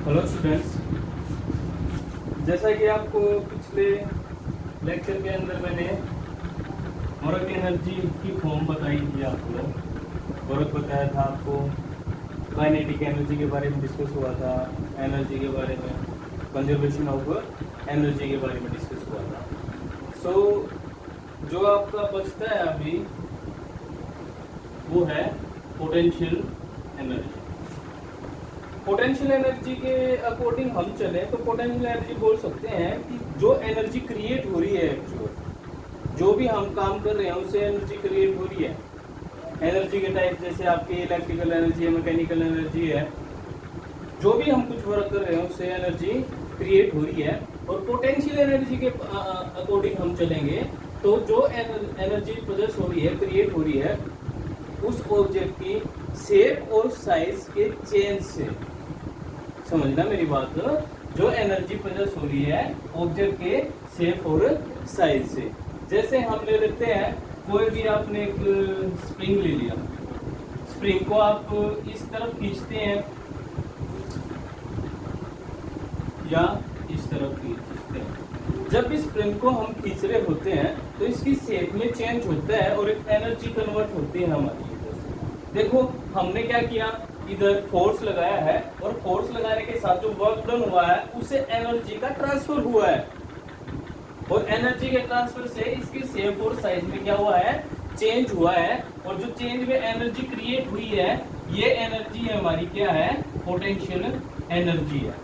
Hello students, जैसा कि आपको पिछले लेक्चर के अंदर मैंने वर्क एनर्जी की फॉर्म बताई थी, आपको वर्क बताया था, आपको काइनेटिक एनर्जी के बारे में डिस्कस हुआ था, एनर्जी के बारे में, कंजर्वेशन ऑफ एनर्जी के बारे में डिस्कस हुआ था। सो जो आपका बचता है अभी वो है पोटेंशियल एनर्जी। पोटेंशियल एनर्जी के अकॉर्डिंग हम चलें तो पोटेंशियल एनर्जी बोल सकते हैं कि जो एनर्जी क्रिएट हो रही है, एक्चुअल जो भी हम काम कर रहे हैं उससे एनर्जी क्रिएट हो रही है। एनर्जी के टाइप जैसे आपकी इलेक्ट्रिकल एनर्जी है, मैकेनिकल एनर्जी है, जो भी हम कुछ वर्क कर रहे हैं उससे एनर्जी क्रिएट हो रही है। और पोटेंशियल एनर्जी के अकॉर्डिंग हम चलेंगे तो जो एनर्जी प्रोड्यूस हो रही है, क्रिएट हो रही है, उस ऑब्जेक्ट की शेप और साइज के चेंज से, समझना मेरी बात, जो एनर्जी प्रोड्यूस हो रही है ऑब्जेक्ट के शेप और साइज से। जैसे हम ले लेते हैं, कोई भी आपने एक स्प्रिंग ले लिया, स्प्रिंग को आप इस तरफ खींचते हैं या इस तरफ खींचते हैं। जब इस स्प्रिंग को हम खींच रहे होते हैं तो इसकी शेप में चेंज होता है और एक एनर्जी कन्वर्ट होती है हमारी। देखो हमने क्या किया, इधर फोर्स लगाया है और फोर्स लगाने के साथ जो वर्क डन हुआ है उससे एनर्जी का ट्रांसफर हुआ है, और एनर्जी के ट्रांसफर से इसकी शेप और साइज में क्या हुआ है, चेंज हुआ है। और जो चेंज में एनर्जी क्रिएट हुई है, ये एनर्जी हमारी क्या है, पोटेंशियल एनर्जी है।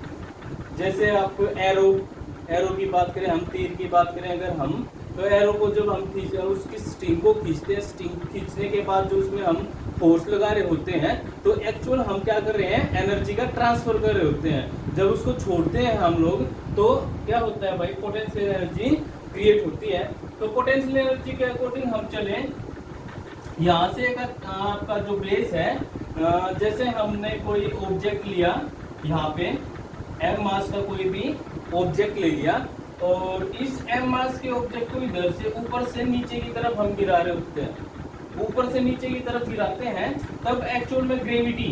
जैसे आप एरो की बात करें, हम तीर की बात करें अगर हम, तो एरो को जब हम खींचते हैं, उसकी स्ट्रिंग को खींचते हैं, स्ट्रिंग खींचने के बाद जो उसमें हम फोर्स लगा रहे होते हैं तो एक्चुअल हम क्या कर रहे हैं, एनर्जी का ट्रांसफर कर रहे होते हैं। जब उसको छोड़ते हैं हम लोग तो क्या होता है भाई, पोटेंशियल एनर्जी क्रिएट होती है। तो पोटेंशियल एनर्जी के अकॉर्डिंग हम चलें, यहाँ से एक आपका जो बेस है, जैसे हमने कोई ऑब्जेक्ट लिया, यहाँ पे एम मास का कोई भी ऑब्जेक्ट ले लिया और इस एम मास के ऑब्जेक्ट को इधर से ऊपर से नीचे की तरफ हम गिरा रहे होते हैं, ऊपर से नीचे की तरफ गिराते हैं, तब एक्चुअल में ग्रेविटी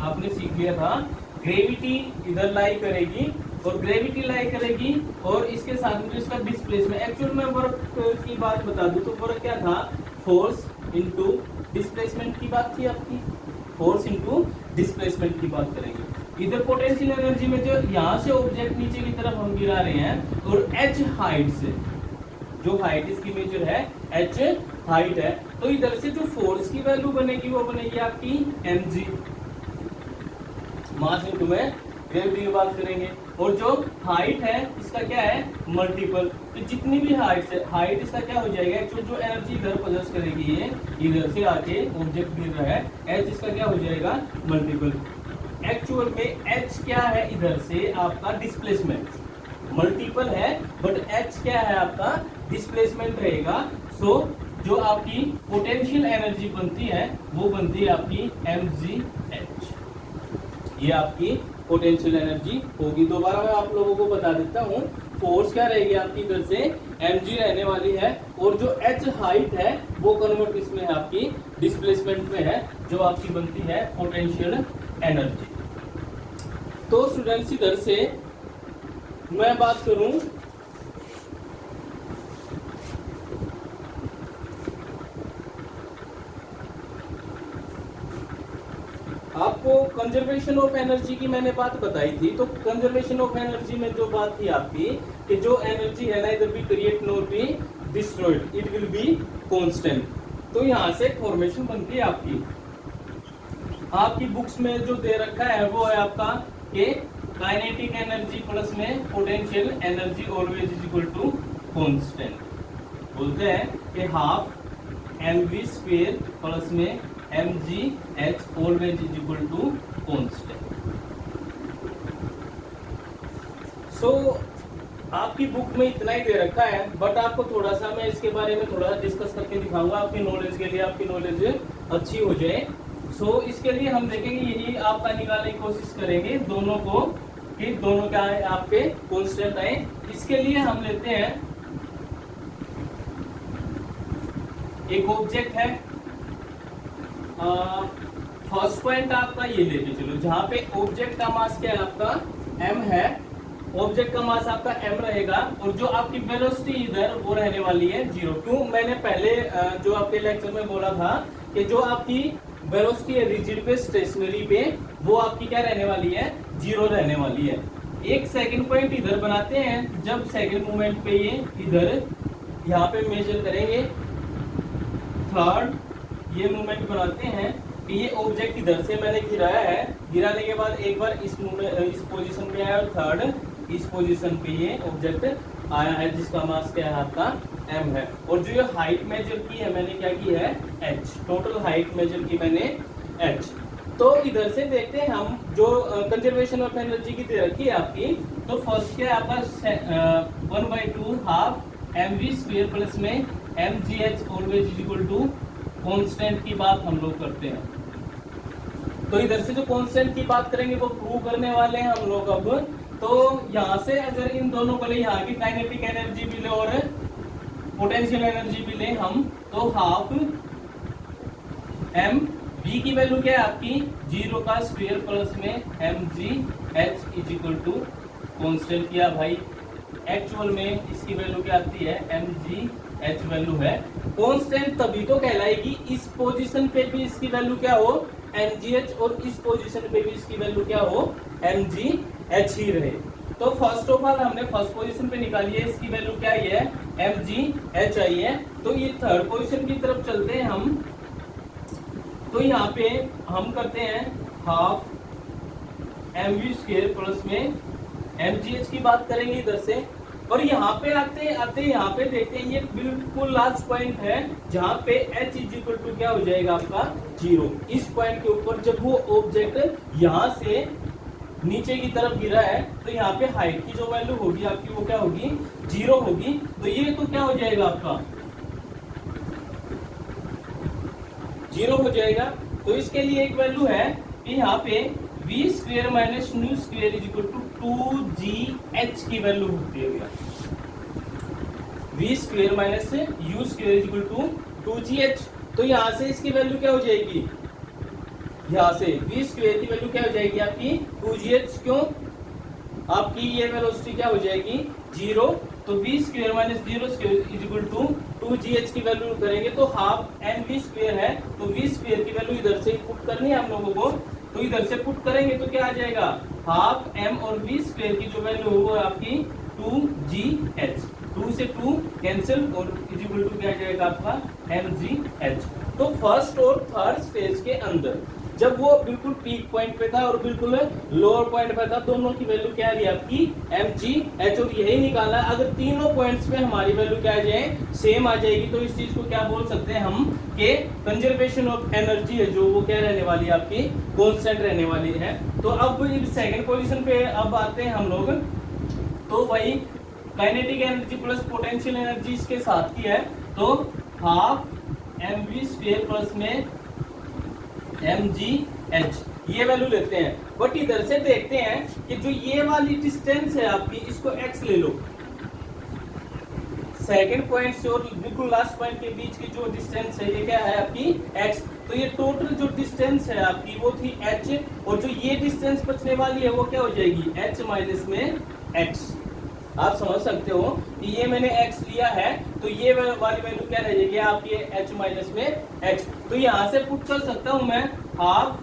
आपने सीख लिया था, ग्रेविटी इधर लाई करेगी और ग्रेविटी लाई करेगी और इसके साथ में इसका डिस्प्लेसमेंट। एक्चुअल में वर्क की बात बता दूं तो वर्क क्या था, फोर्स इनटू डिस्प्लेसमेंट की बात थी आपकी, फोर्स इनटू डिस्प्लेसमेंट की बात करेंगे। इधर पोटेंशियल एनर्जी में जो यहाँ से ऑब्जेक्ट नीचे की तरफ हम गिरा रहे हैं और एच हाइट से, जो हाइट इसकी मेजर है एच हाइट है, तो इधर से जो फोर्स की वैल्यू बनेगी वो बनेगी आपकी mg, मास इनटू में ग्रेविटी की बात करेंगे। और जो हाइट है इसका क्या है, मल्टीपल, तो जितनी भी हाइट है, हाइट इसका क्या हो जाएगा, एक्चुअल जो एनर्जी इधर प्रोड्यूस करेगी ये इधर से आके ऑब्जेक्ट गिर रहा है, एच इसका क्या हो जाएगा, मल्टीपल। एक्चुअल में एच क्या है, इधर से आपका डिस्प्लेसमेंट, मल्टीपल है बट एच क्या है आपका, डिस्प्लेसमेंट रहेगा। सो जो आपकी पोटेंशियल एनर्जी बनती है वो बनती है आपकी mgh, ये आपकी पोटेंशियल एनर्जी होगी। दोबारा मैं आप लोगों को बता देता हूँ, फोर्स क्या रहेगी आपकी, इधर से mg रहने वाली है और जो h हाइट है वो कन्वर्ट इसमें है आपकी डिस्प्लेसमेंट में है, जो आपकी बनती है पोटेंशियल एनर्जी। तो स्टूडेंट्स इधर से मैं बात करूं, आपको कंजर्वेशन ऑफ एनर्जी की मैंने बात बताई थी। तो कंजर्वेशन ऑफ एनर्जी में जो बात थी आपकी कि जो एनर्जी है ना, इधर भी create not be destroyed, it will be constant. तो यहाँ से फॉर्मेशन बनती है आपकी बुक्स में जो दे रखा है वो है आपका कि काइनेटिक एनर्जी प्लस में potential energy always is equal to constant. बोलते हैं कि हाफ mv स्क्वायर प्लस में mgh always is equal to constant. So आपकी बुक में इतना ही दे रखा है, बट आपको थोड़ा सा मैं इसके बारे में थोड़ा डिस्कस करके दिखाऊंगा आपकी नॉलेज के लिए, आपकी नॉलेज अच्छी हो जाए। सो इसके लिए हम देखेंगे, यही आपका निकालने की कोशिश करेंगे दोनों को, कि दोनों क्या है आपके कांस्टेंट आए। इसके लिए हम लेते हैं, एक ऑब्जेक्ट है फर्स्ट पॉइंट आपका ये लेके चलो, जहां पे ऑब्जेक्ट का मास क्या है आपका m है, ऑब्जेक्ट का मास आपका m रहेगा और जो आपकी वेलोसिटी इधर वो रहने वाली है 0। क्यों, मैंने पहले जो आपके लेक्चर में बोला था कि जो आपकी वेलोसिटी है रिजिड पे, स्टेशनरी पे, वो आपकी क्या रहने वाली है 0 रहने वाली है। एक सेकंड पॉइंट इधर बनाते हैं, जब सेकंड मोमेंट पे ये इधर यहाँ पे मेजर करेंगे, थर्ड ये मूवमेंट बनाते हैं कि ये ऑब्जेक्ट इधर से मैंने गिराया है, गिराने के बाद एक बार इस पोजीशन पे आया और थर्ड इस पोजीशन पे ये ऑब्जेक्ट आया है जिसका मास क्या है आपका m है। और जो ये हाइट मेजर की है मैंने क्या की है h, टोटल हाइट मेजर की मैंने h। तो इधर से देखते हैं हम जो कंजर्वेशन ऑफ एनर्जी की दे रखी है आपकी, तो फर्स्ट क्या है आपका 1/2 हाफ mv² प्लस में mgh always is equal to constant की बात हम लोग करते हैं। तो इधर से जो कांस्टेंट की बात करेंगे वो प्रूव करने वाले हैं हम लोग अब। तो यहाँ से अगर इन दोनों को ले, यहाँ की काइनेटिक एनर्जी भी ले और पोटेंशियल एनर्जी भी ले हम, तो हाफ m v की वैल्यू क्या है आपकी 0 का स्क्वायर प्लस में mgh is equal to constant किया भाई। एक्चुअल में इसकी वैल्यू क्या आती है mgh वैल्यू है। कांस्टेंट तभी तो कहलाएगी इस पोजीशन पे भी इसकी वैल्यू क्या हो mgh और इस पोजीशन पे भी इसकी वैल्यू क्या हो mgh ही रहे। तो फर्स्ट ऑफ ऑल हमने फर्स्ट पोजीशन पे निकाली है, इसकी वैल्यू क्या आई है mgh आई है। तो ये थर्ड पोजीशन की तरफ चलते हैं हम, तो यहाँ पे हम करते हैं हाफ mv² प्लस में mgh की बात करेंगे इधर से। और यहाँ पे आते आते यहाँ पे देखते हैं ये बिल्कुल लास्ट पॉइंट है जहाँ पे h इज इक्वल टू क्या हो जाएगा आपका 0। इस पॉइंट के ऊपर जब वो ऑब्जेक्ट यहाँ से नीचे की तरफ गिरा है तो यहाँ पे हाइट की जो वैल्यू होगी आपकी वो क्या होगी 0 होगी। तो ये तो क्या हो जाएगा आपका 0 हो जाएगा। तो इसके लिए एक वैल्यू है कि यहाँ पे v² minus μ² is equal to 2gh की वैल्यू होती है। v² minus u² is equal to 2gh। तो यहाँ से इसकी वैल्यू क्या हो जाएगी, यहाँ से v² की वैल्यू क्या हो जाएगी आपकी 2gh। क्यों, आपकी ये वेलोसिटी क्या हो जाएगी 0। तो v² minus 0² is equal to 2gh की वैल्यू करेंगे तो हाफ mv² है। तो v² की वैल्यू इधर से पुट करनी है हम लोगों को, तो इधर से पुट करेंगे तो क्या आ जाएगा हाफ m और v² की जो वैल्यू है वो आपकी 2gh, 2 से 2 कैंसिल और इज इक्वल टू क्या आ जाएगा आपका mgh। तो फर्स्ट और थर्ड स्टेज के अंदर जब वो बिल्कुल पीक पॉइंट पे था और बिल्कुल लोअर पॉइंट पे था, दोनों की वैल्यू क्या आ रही है आपकी mgh। और यही निकाला है, अगर तीनों पॉइंट्स पे हमारी वैल्यू क्या आ जाए सेम आ जाएगी तो इस चीज को क्या बोल सकते हैं हम कि कंजर्वेशन ऑफ एनर्जी है जो वो क्या रहने वाली है आपकी कांस्टेंट रहने वाली है। तो अब सेकंड पोजीशन पे अब आते हैं हम लोग, तो वही kinetic energy plus potential energy इसके साथ की है। तो हाफ mv² प्लस में mgh ये वैल्यू लेते हैं। बट इधर से देखते हैं कि जो ये वाली डिस्टेंस है आपकी इसको x ले लो, सेकंड पॉइंट से और बिल्कुल लास्ट पॉइंट के बीच की जो डिस्टेंस है ये क्या है आपकी x। तो ये टोटल जो डिस्टेंस है आपकी वो थी h, और जो ये डिस्टेंस बचने वाली है वो क्या हो जाएगी h माइनस में x। आप समझ सकते हो कि ये मैंने x लिया है तो ये वाली वैल्यू क्या रह जाएगी आपकी h माइनस में x। तो यहाँ से पुट कर सकता हूं मैं हाफ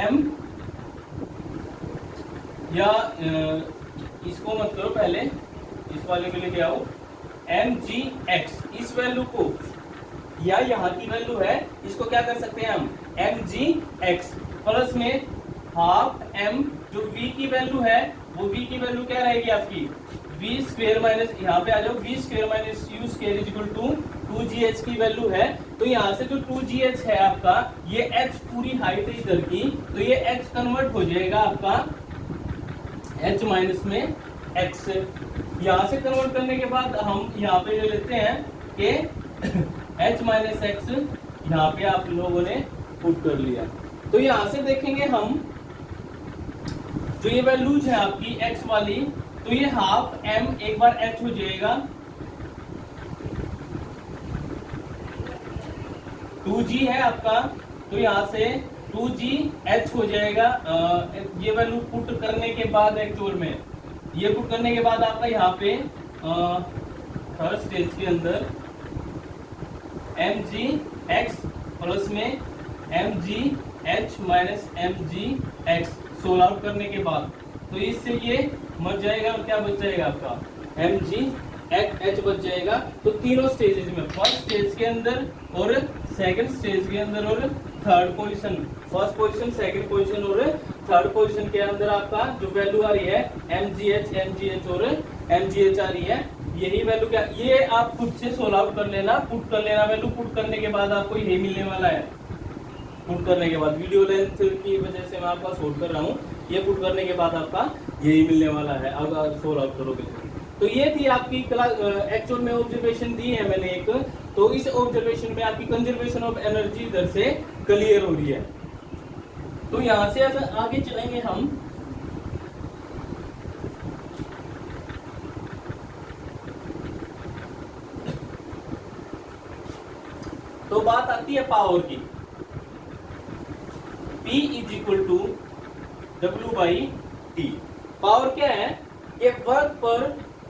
m, या इसको मत करो पहले इस वाले को लेके आओ mgx। इस वैल्यू को या यहाँ की वैल्यू है इसको क्या कर सकते हैं हम mgx प्लस में हाफ m, जो v की वैल्यू है वो v की वैल्यू क्या रहेगी आपकी v² माइनस, यहाँ पे आ जाओ v² minus u² is equal to 2gh की वैल्यू है। तो यहाँ से जो 2gh है आपका ये h पूरी हाइट है इधर की, तो ये h कन्वर्ट हो जाएगा आपका h माइनस में x। यहाँ से कन्वर्ट करने के बाद हम यहाँ पे ले लेते हैं कि h माइनस x यहाँ पे आप लोगों ने पुट कर लिया। तो यहाँ से देखेंगे हम जो ये वैल्यूज है आपकी x वाली, तो ये हाफ m एक बार h हो जाएगा, 2g है आपका, तो यहाँ से 2GH हो जाएगा। ये वैल्यू पुट करने के बाद एक्चुअल में ये पुट करने के बाद आपका यहाँ पे थर्ड स्टेज के अंदर mgx प्लस में mgh minus mgx solve out करने के बाद तो इससे ये मर जाएगा और क्या बच जाएगा आपका mgh बच जाएगा। तो तीनों स्टेजेस में फर्स्ट स्टेज के अंदर और सेकंड स्टेज के अंदर और third position, first position, second position और थर्ड पोजीशन के अंदर आपका जो वैल्यू आ रही है mgh और mgh आ रही है। यही वैल्यू क्या, ये आप खुद से सोल्व आउट कर लेना, पुट कर लेना वैल्यू, पुट करने के बाद आपको यही मिलने वाला है। पुट करने के बाद वीडियो लेंथ की वजह से मैं आपका सोल्व कर रहा हूँ, ये पुट करने के बाद आपका यही मिलने वाला है अगर सोल्व आउट करोगे। तो ये थी आपकी क्लास एक्चुअल में ऑब्जर्वेशन दी है मैंने एक, तो इस ऑब्जर्वेशन में आपकी कंजर्वेशन ऑफ एनर्जी इधर से क्लियर हो रही है। तो यहां से अब आगे चलेंगे हम तो बात आती है पावर की। P is equal to W/T। Power क्या है, ये वर्क पर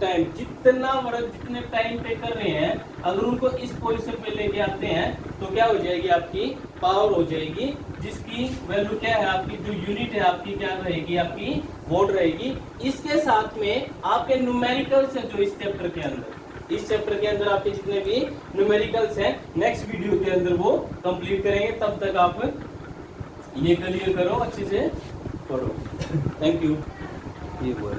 टाइम, जितना वर्क जितने टाइम पे कर रहे हैं अगर उनको इस पोजीशन पे लेके आते हैं तो क्या हो जाएगी, आपकी पावर हो जाएगी, जिसकी वैल्यू क्या है, आपकी जो यूनिट है आपकी क्या रहेगी, आपकी वॉट रहेगी। इसके साथ में आपके न्यूमेरिकल्स है जो इस चैप्टर के अंदर, इस चैप्टर के अंदर आपके जितने भी न्यूमेरिकल्स हैं नेक्स्ट वीडियो के अंदर वो कंप्लीट करेंगे। तब तक आप ये क्लियर करो, अच्छे से पढ़ो। Thank you. ये वो है